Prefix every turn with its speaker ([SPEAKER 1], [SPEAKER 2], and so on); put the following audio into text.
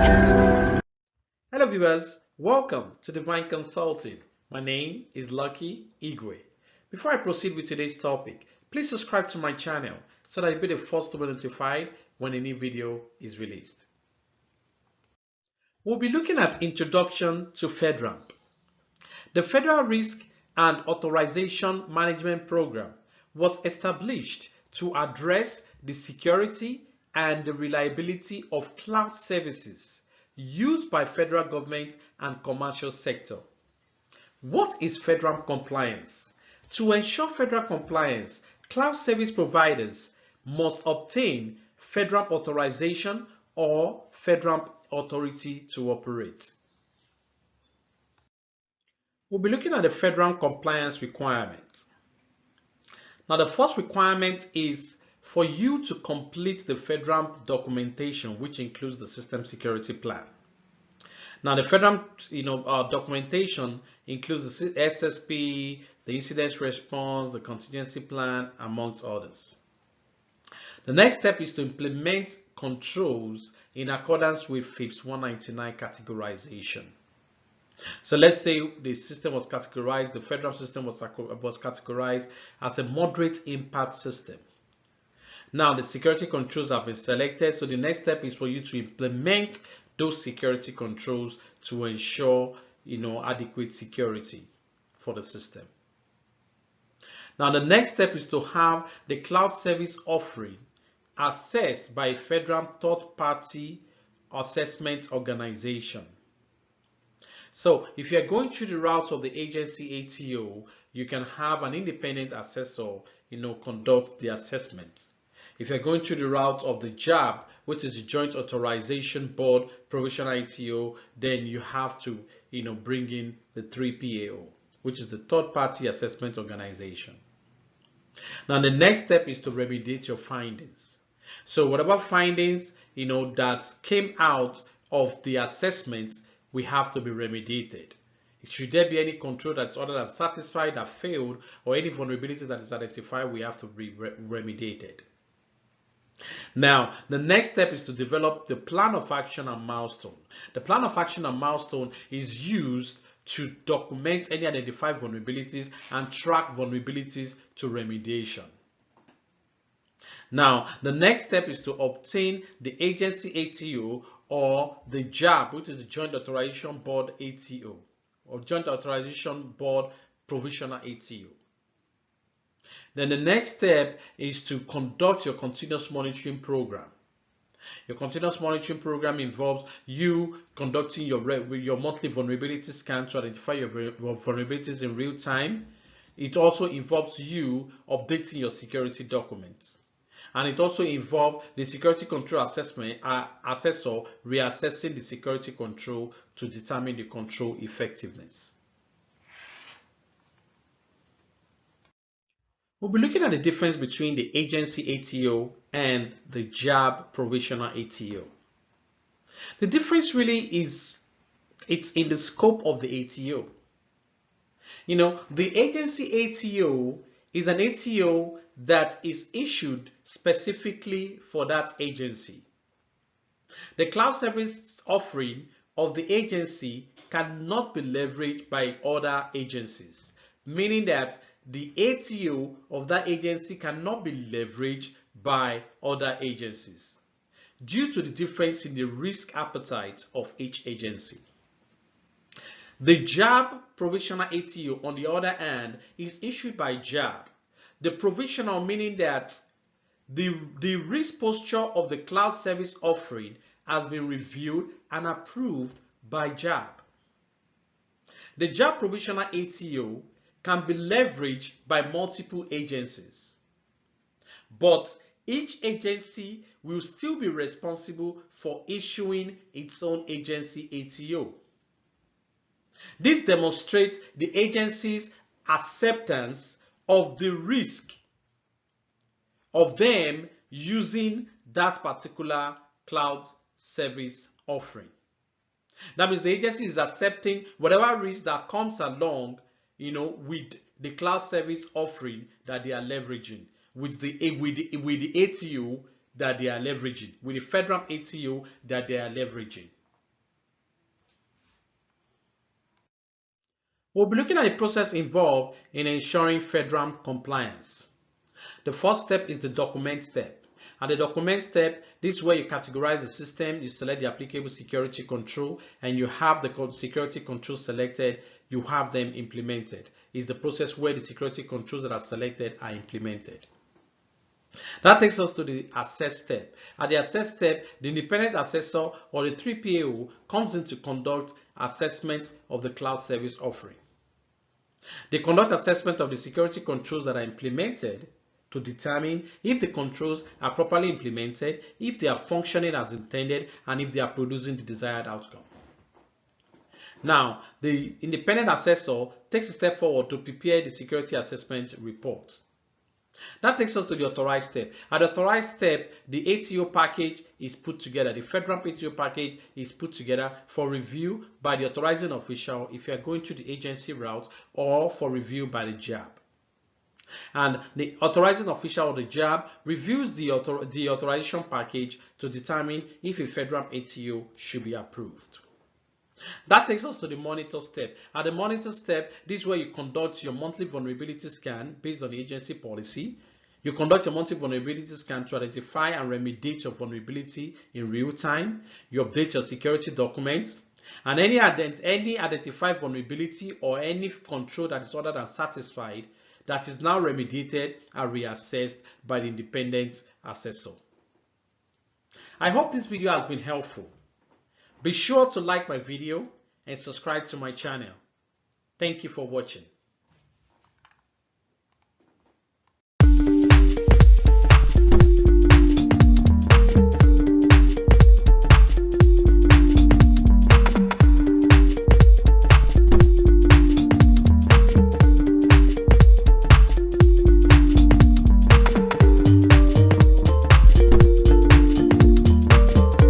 [SPEAKER 1] Hello viewers, welcome to Divine Consulting. My name is Lucky Igwe. Before I proceed with today's topic, please subscribe to my channel so that you'll be the first to be notified when a new video is released. We'll be looking at Introduction to FedRAMP. The Federal Risk and Authorization Management Program was established to address the security and the reliability of cloud services used by federal government and commercial sector. What is FedRAMP compliance? To ensure federal compliance, cloud service providers must obtain FedRAMP authorization or FedRAMP authority to operate. We'll be looking at the FedRAMP compliance requirements. Now, the first requirement is for you to complete the FedRAMP documentation, which includes the system security plan. Now, the FedRAMP documentation includes the SSP, the incident response, the contingency plan, amongst others. The next step is to implement controls in accordance with FIPS 199 categorization. So let's say the system was categorized, the FedRAMP system was categorized as a moderate impact system. Now the security controls have been selected, so the next step is for you to implement those security controls to ensure adequate security for the system. Now the next step is to have the cloud service offering assessed by a FedRAMP third-party assessment organization. So if you're going through the route of the agency ATO, you can have an independent assessor conduct the assessment. If you're going through the route of the JAB, which is the Joint Authorization Board Provisional ATO, then you have to bring in the 3PAO, which is the third party assessment organization. Now the next step is to remediate your findings. So whatever findings that came out of the assessment, we have to be remediated. Should there be any control that's other than satisfied that failed, or any vulnerability that is identified, we have to be remediated. Now, the next step is to develop the plan of action and milestone. The plan of action and milestone is used to document any identified vulnerabilities and track vulnerabilities to remediation. Now, the next step is to obtain the agency ATO or the JAB, which is the Joint Authorization Board ATO, or Joint Authorization Board Provisional ATO. Then the next step is to conduct your continuous monitoring program. Your continuous monitoring program involves you conducting your monthly vulnerability scan to identify your vulnerabilities in real time. It also involves you updating your security documents. And it also involves the security control assessor reassessing the security control to determine the control effectiveness. We'll be looking at the difference between the agency ATO and the JAB provisional ATO. The difference really is it's in the scope of the ATO. The agency ATO is an ATO that is issued specifically for that agency. The cloud service offering of the agency cannot be leveraged by other agencies, meaning that the ATO of that agency cannot be leveraged by other agencies due to the difference in the risk appetite of each agency. The JAB provisional ATO, on the other hand, is issued by JAB. The provisional meaning that the risk posture of the cloud service offering has been reviewed and approved by JAB. The JAB provisional ATO can be leveraged by multiple agencies, but each agency will still be responsible for issuing its own agency ATO. This demonstrates the agency's acceptance of the risk of them using that particular cloud service offering. That means the agency is accepting whatever risk that comes along with the cloud service offering that they are leveraging, with the ATO that they are leveraging, with the FedRAMP ATO that they are leveraging. We'll be looking at the process involved in ensuring FedRAMP compliance. The first step is the document step. At the document step, this is where you categorize the system, you select the applicable security control, and you have the security controls selected, you have them implemented. It's the process where the security controls that are selected are implemented. That takes us to the assess step. At the assess step, the independent assessor or the 3PAO comes in to conduct assessment of the cloud service offering. They conduct assessment of the security controls that are implemented to determine if the controls are properly implemented, if they are functioning as intended, and if they are producing the desired outcome. Now, the independent assessor takes a step forward to prepare the security assessment report. That takes us to the authorized step. At the authorized step, the ATO package is put together. The FedRAMP ATO package is put together for review by the authorizing official if you are going through the agency route, or for review by the JAB. And the authorizing official of the JAB reviews the authorization package to determine if a FedRAMP ATO should be approved. That takes us to the monitor step. At the monitor step, this is where you conduct your monthly vulnerability scan based on the agency policy. You conduct your monthly vulnerability scan to identify and remediate your vulnerability in real time. You update your security documents. And any identified vulnerability or any control that is other than satisfied that is now remediated are reassessed by the independent assessor. I hope this video has been helpful. Be sure to like my video and subscribe to my channel. Thank you for watching.